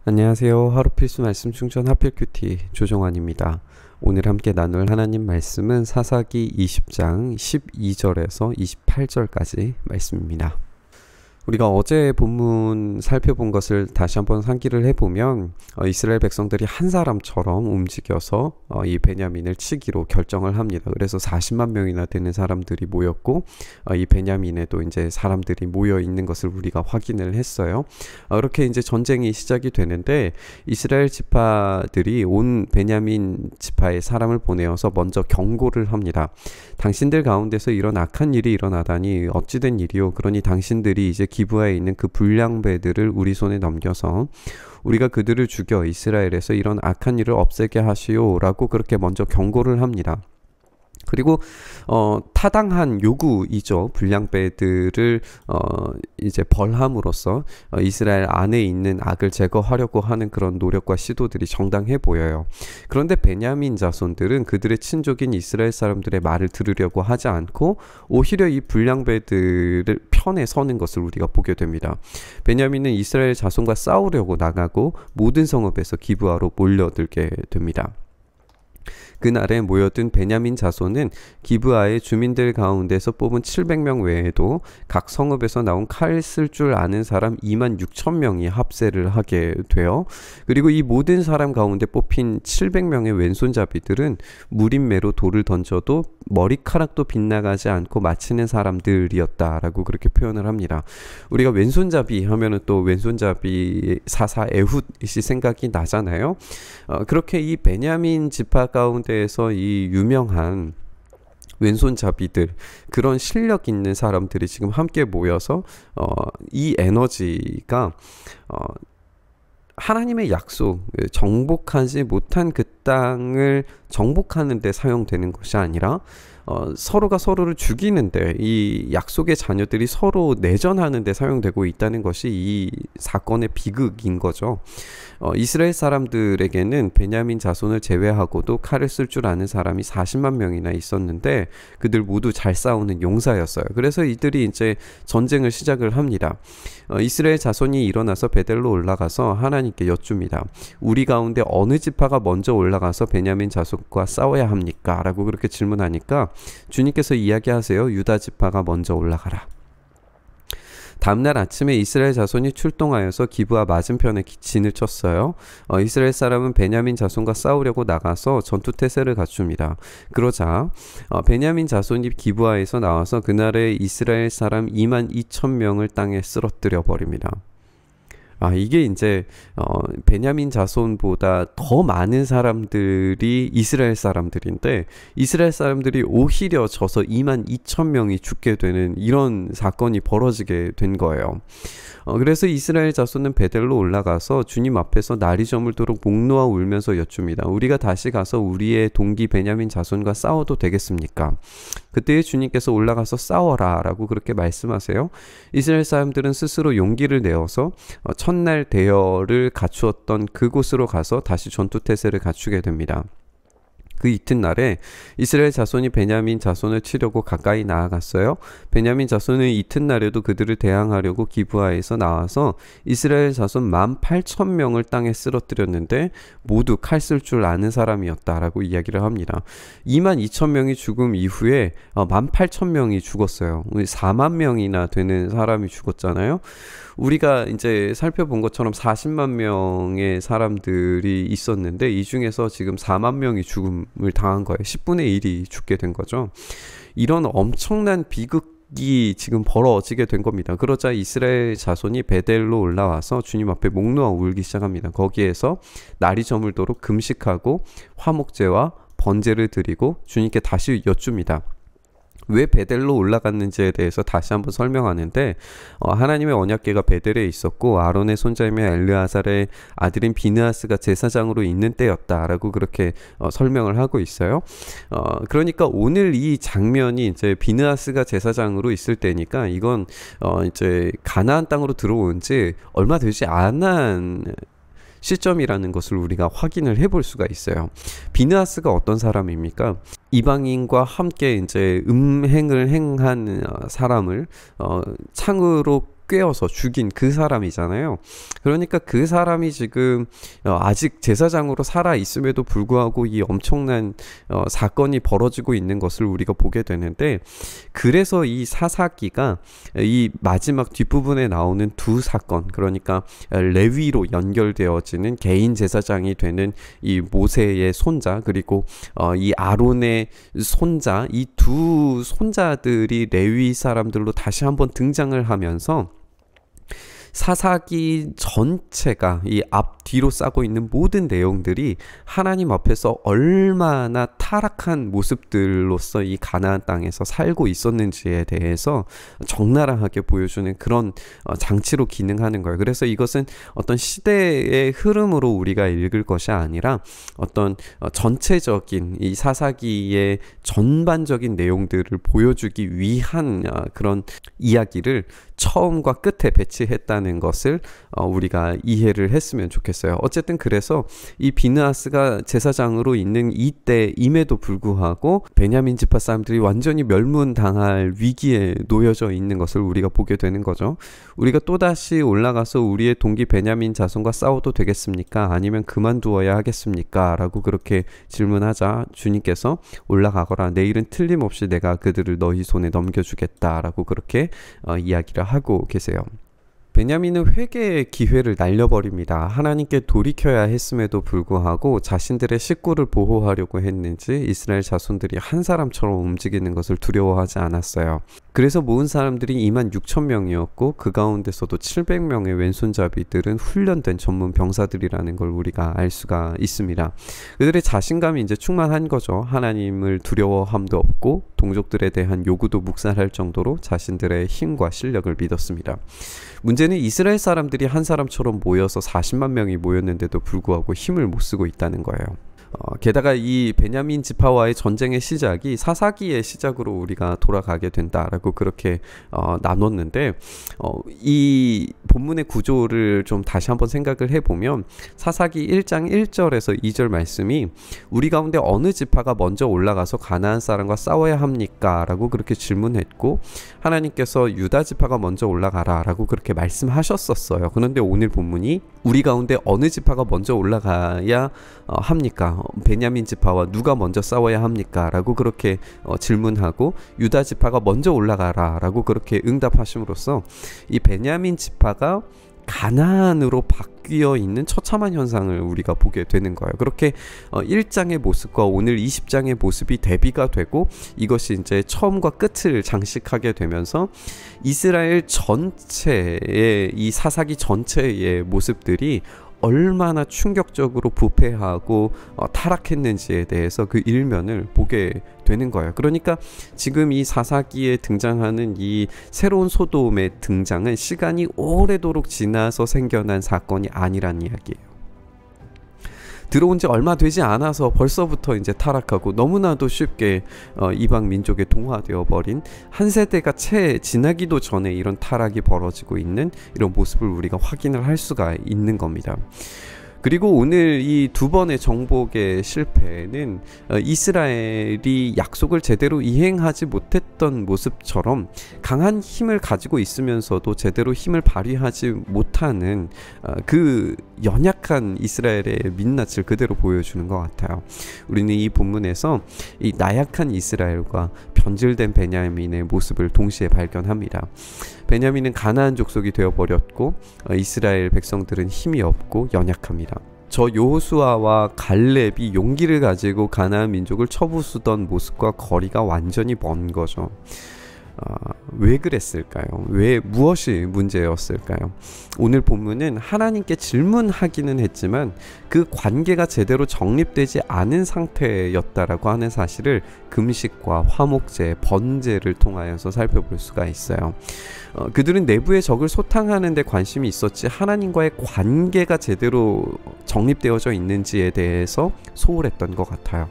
안녕하세요. 하루 필수 말씀 충전 하필 큐티 조정환입니다. 오늘 함께 나눌 하나님 말씀은 사사기 20장 12절에서 28절까지 말씀입니다. 우리가 어제 본문 살펴본 것을 다시 한번 상기를 해보면 이스라엘 백성들이 한 사람처럼 움직여서 이 베냐민을 치기로 결정을 합니다. 그래서 40만 명이나 되는 사람들이 모였고 이 베냐민에도 이제 사람들이 모여 있는 것을 우리가 확인을 했어요. 그렇게 이제 전쟁이 시작이 되는데 이스라엘 지파들이 온 베냐민 지파에 사람을 보내어서 먼저 경고를 합니다. 당신들 가운데서 이런 악한 일이 일어나다니 어찌된 일이요. 그러니 당신들이 이제 기브아에 있는 그 불량배들을 우리 손에 넘겨서 우리가 그들을 죽여 이스라엘에서 이런 악한 일을 없애게 하시오 라고 그렇게 먼저 경고를 합니다. 그리고 타당한 요구이죠. 불량배들을 이제 벌함으로써 이스라엘 안에 있는 악을 제거하려고 하는 그런 노력과 시도들이 정당해 보여요. 그런데 베냐민 자손들은 그들의 친족인 이스라엘 사람들의 말을 들으려고 하지 않고 오히려 이 불량배들을 편에 서는 것을 우리가 보게 됩니다. 베냐민은 이스라엘 자손과 싸우려고 나가고 모든 성읍에서 기브아로 몰려들게 됩니다. 그날에 모여든 베냐민 자손은 기브아의 주민들 가운데서 뽑은 700명 외에도 각 성읍에서 나온 칼 쓸 줄 아는 사람 26,000명이 합세를 하게 돼요. 그리고 이 모든 사람 가운데 뽑힌 700명의 왼손잡이들은 무림매로 돌을 던져도 머리카락도 빗나가지 않고 마치는 사람들이었다라고 그렇게 표현을 합니다. 우리가 왼손잡이 하면은 또 왼손잡이 사사 에훗이 생각이 나잖아요. 그렇게 이 베냐민 지파 가운데에서 이 유명한 왼손잡이들, 그런 실력 있는 사람들이 지금 함께 모여서 이 에너지가 하나님의 약속, 정복하지 못한 그 땅을 정복하는 데 사용되는 것이 아니라 서로가 서로를 죽이는데, 이 약속의 자녀들이 서로 내전하는 데 사용되고 있다는 것이 이 사건의 비극인 거죠. 이스라엘 사람들에게는 베냐민 자손을 제외하고도 칼을 쓸 줄 아는 사람이 40만 명이나 있었는데 그들 모두 잘 싸우는 용사였어요. 그래서 이들이 이제 전쟁을 시작을 합니다. 이스라엘 자손이 일어나서 베델로 올라가서 하나님께 여쭙니다. 우리 가운데 어느 지파가 먼저 올라가서 베냐민 자손과 싸워야 합니까? 라고 그렇게 질문하니까 주님께서 이야기하세요. 유다 지파가 먼저 올라가라. 다음날 아침에 이스라엘 자손이 출동하여서 기브아 맞은편에 진을 쳤어요. 이스라엘 사람은 베냐민 자손과 싸우려고 나가서 전투태세를 갖춥니다. 그러자 베냐민 자손이 기브아에서 나와서 그날에 이스라엘 사람 22,000명을 땅에 쓰러뜨려 버립니다. 이게 이제 베냐민 자손보다 더 많은 사람들이 이스라엘 사람들인데 이스라엘 사람들이 오히려 져서 22,000명이 죽게 되는 이런 사건이 벌어지게 된 거예요. 그래서 이스라엘 자손은 베델로 올라가서 주님 앞에서 날이 저물도록 목 놓아 울면서 여쭙니다. 우리가 다시 가서 우리의 동기 베냐민 자손과 싸워도 되겠습니까? 그때 주님께서 올라가서 싸워라 라고 그렇게 말씀하세요. 이스라엘 사람들은 스스로 용기를 내어서 첫날 대열을 갖추었던 그곳으로 가서 다시 전투태세를 갖추게 됩니다. 그 이튿날에 이스라엘 자손이 베냐민 자손을 치려고 가까이 나아갔어요. 베냐민 자손은 이튿날에도 그들을 대항하려고 기브아에서 나와서 이스라엘 자손 18,000명을 땅에 쓰러뜨렸는데 모두 칼 쓸 줄 아는 사람이었다라고 이야기를 합니다. 22,000명이 죽음 이후에 18,000명이 죽었어요. 4만 명이나 되는 사람이 죽었잖아요. 우리가 이제 살펴본 것처럼 40만 명의 사람들이 있었는데 이 중에서 지금 4만 명이 죽음을 당한 거예요. 10분의 1이 죽게 된 거죠. 이런 엄청난 비극이 지금 벌어지게 된 겁니다. 그러자 이스라엘 자손이 베델로 올라와서 주님 앞에 목 놓아 울기 시작합니다. 거기에서 날이 저물도록 금식하고 화목제와 번제를 드리고 주님께 다시 여쭙니다. 왜 베델로 올라갔는지에 대해서 다시 한번 설명하는데 하나님의 언약궤가 베델에 있었고 아론의 손자이며 엘르아살의 아들인 비느하스가 제사장으로 있는 때였다라고 그렇게 설명을 하고 있어요. 그러니까 오늘 이 장면이 이제 비느하스가 제사장으로 있을 때니까 이건 이제 가나안 땅으로 들어온 지 얼마 되지 않은 시점이라는 것을 우리가 확인을 해볼 수가 있어요. 비느하스가 어떤 사람입니까? 이방인과 함께 이제 음행을 행한 사람을 창으로 꿰어서 죽인 그 사람이잖아요. 그러니까 그 사람이 지금 아직 제사장으로 살아 있음에도 불구하고 이 엄청난 사건이 벌어지고 있는 것을 우리가 보게 되는데, 그래서 이 사사기가 이 마지막 뒷부분에 나오는 두 사건, 그러니까 레위로 연결되어지는 개인 제사장이 되는 이 모세의 손자, 그리고 이 아론의 손자, 이 두 손자들이 레위 사람들로 다시 한번 등장을 하면서 사사기 전체가 이 앞뒤로 싸고 있는 모든 내용들이 하나님 앞에서 얼마나 타락한 모습들로서 이 가나안 땅에서 살고 있었는지에 대해서 적나라하게 보여주는 그런 장치로 기능하는 거예요. 그래서 이것은 어떤 시대의 흐름으로 우리가 읽을 것이 아니라 어떤 전체적인 이 사사기의 전반적인 내용들을 보여주기 위한 그런 이야기를 처음과 끝에 배치했다는 것을 우리가 이해를 했으면 좋겠어요. 어쨌든 그래서 이 비느하스가 제사장으로 있는 이때임에도 불구하고 베냐민 지파 사람들이 완전히 멸문당할 위기에 놓여져 있는 것을 우리가 보게 되는 거죠. 우리가 또다시 올라가서 우리의 동기 베냐민 자손과 싸워도 되겠습니까? 아니면 그만두어야 하겠습니까? 라고 그렇게 질문하자 주님께서 올라가거라. 내일은 틀림없이 내가 그들을 너희 손에 넘겨주겠다. 라고 그렇게 이야기를 하고 계세요. 베냐민은 회개의 기회를 날려버립니다. 하나님께 돌이켜야 했음에도 불구하고 자신들의 식구를 보호하려고 했는지 이스라엘 자손들이 한 사람처럼 움직이는 것을 두려워하지 않았어요. 그래서 모은 사람들이 26,000명이었고 그 가운데서도 700명의 왼손잡이들은 훈련된 전문 병사들이라는 걸 우리가 알 수가 있습니다. 그들의 자신감이 이제 충만한 거죠. 하나님을 두려워함도 없고 동족들에 대한 요구도 묵살할 정도로 자신들의 힘과 실력을 믿었습니다. 문제는 이스라엘 사람들이 한 사람처럼 모여서 40만 명이 모였는데도 불구하고 힘을 못 쓰고 있다는 거예요. 게다가 이 베냐민 지파와의 전쟁의 시작이 사사기의 시작으로 우리가 돌아가게 된다라고 그렇게 나눴는데, 이 본문의 구조를 좀 다시 한번 생각을 해보면 사사기 1장 1절에서 2절 말씀이 우리 가운데 어느 지파가 먼저 올라가서 가나안 사람과 싸워야 합니까? 라고 그렇게 질문했고 하나님께서 유다 지파가 먼저 올라가라 라고 그렇게 말씀하셨었어요. 그런데 오늘 본문이 우리 가운데 어느 지파가 먼저 올라가야 합니까? 베냐민 지파와 누가 먼저 싸워야 합니까? 라고 그렇게 질문하고 유다 지파가 먼저 올라가라 라고 그렇게 응답하심으로써 이 베냐민 지파가 가나안으로 바뀌어 있는 처참한 현상을 우리가 보게 되는 거예요. 그렇게 1장의 모습과 오늘 20장의 모습이 대비가 되고 이것이 이제 처음과 끝을 장식하게 되면서 이스라엘 전체의 이 사사기 전체의 모습들이 얼마나 충격적으로 부패하고 타락했는지에 대해서 그 일면을 보게 되는 거예요. 그러니까 지금 이 사사기에 등장하는 이 새로운 소돔의 등장은 시간이 오래도록 지나서 생겨난 사건이 아니란 이야기예요. 들어온 지 얼마 되지 않아서 벌써부터 이제 타락하고 너무나도 쉽게 이방 민족에 동화되어 버린 한 세대가 채 지나기도 전에 이런 타락이 벌어지고 있는 이런 모습을 우리가 확인을 할 수가 있는 겁니다. 그리고 오늘 이 두 번의 정복의 실패는 이스라엘이 약속을 제대로 이행하지 못했던 모습처럼 강한 힘을 가지고 있으면서도 제대로 힘을 발휘하지 못하는 그 연약한 이스라엘의 민낯을 그대로 보여주는 것 같아요. 우리는 이 본문에서 이 나약한 이스라엘과 변질된 베냐민의 모습을 동시에 발견합니다. 베냐민은 가나안 족속이 되어버렸고 이스라엘 백성들은 힘이 없고 연약합니다. 저 여호수아와 갈렙이 용기를 가지고 가나안 민족을 쳐부수던 모습과 거리가 완전히 먼 거죠. 왜 그랬을까요? 무엇이 문제였을까요? 오늘 본문은 하나님께 질문하기는 했지만 그 관계가 제대로 정립되지 않은 상태였다라고 하는 사실을 금식과 화목제, 번제를 통하여서 살펴볼 수가 있어요. 그들은 내부의 적을 소탕하는 데 관심이 있었지 하나님과의 관계가 제대로 정립되어져 있는지에 대해서 소홀했던 것 같아요.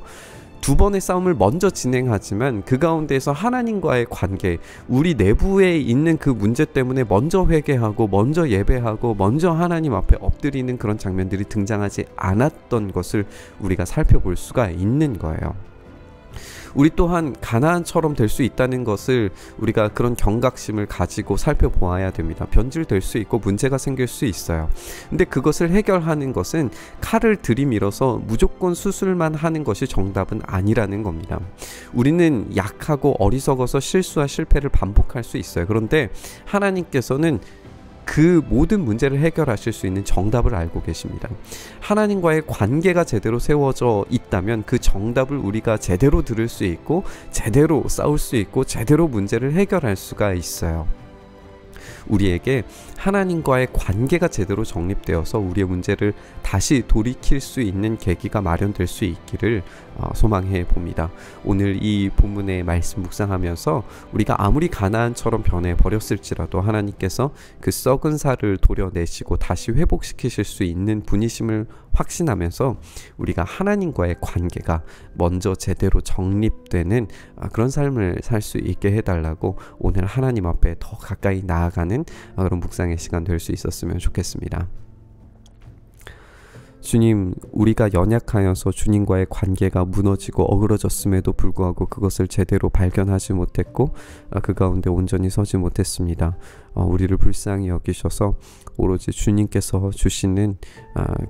두 번의 싸움을 먼저 진행하지만 그 가운데에서 하나님과의 관계, 우리 내부에 있는 그 문제 때문에 먼저 회개하고 먼저 예배하고 먼저 하나님 앞에 엎드리는 그런 장면들이 등장하지 않았던 것을 우리가 살펴볼 수가 있는 거예요. 우리 또한 가나안처럼 될 수 있다는 것을 우리가 그런 경각심을 가지고 살펴보아야 됩니다. 변질될 수 있고 문제가 생길 수 있어요. 근데 그것을 해결하는 것은 칼을 들이밀어서 무조건 수술만 하는 것이 정답은 아니라는 겁니다. 우리는 약하고 어리석어서 실수와 실패를 반복할 수 있어요. 그런데 하나님께서는 그 모든 문제를 해결하실 수 있는 정답을 알고 계십니다. 하나님과의 관계가 제대로 세워져 있다면 그 정답을 우리가 제대로 들을 수 있고 제대로 싸울 수 있고 제대로 문제를 해결할 수가 있어요. 우리에게 하나님과의 관계가 제대로 정립되어서 우리의 문제를 다시 돌이킬 수 있는 계기가 마련될 수 있기를 소망해 봅니다. 오늘 이 본문의 말씀 묵상하면서 우리가 아무리 가나안처럼 변해 버렸을지라도 하나님께서 그 썩은 살을 도려내시고 다시 회복시키실 수 있는 분이심을 확신하면서 우리가 하나님과의 관계가 먼저 제대로 정립되는 그런 삶을 살 수 있게 해달라고 오늘 하나님 앞에 더 가까이 나아가는 그런 묵상의 시간 될 수 있었으면 좋겠습니다. 주님, 우리가 연약하여서 주님과의 관계가 무너지고 어그러졌음에도 불구하고 그것을 제대로 발견하지 못했고 그 가운데 온전히 서지 못했습니다. 우리를 불쌍히 여기셔서 오로지 주님께서 주시는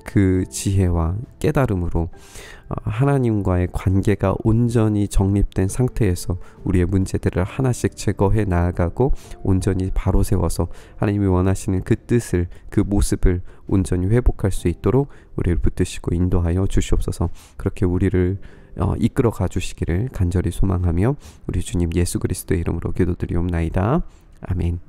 그 지혜와 깨달음으로 하나님과의 관계가 온전히 정립된 상태에서 우리의 문제들을 하나씩 제거해 나아가고 온전히 바로 세워서 하나님이 원하시는 그 뜻을, 그 모습을 온전히 회복할 수 있도록 우리를 붙드시고 인도하여 주시옵소서. 그렇게 우리를 이끌어 가주시기를 간절히 소망하며 우리 주님 예수 그리스도의 이름으로 기도드리옵나이다. 아멘.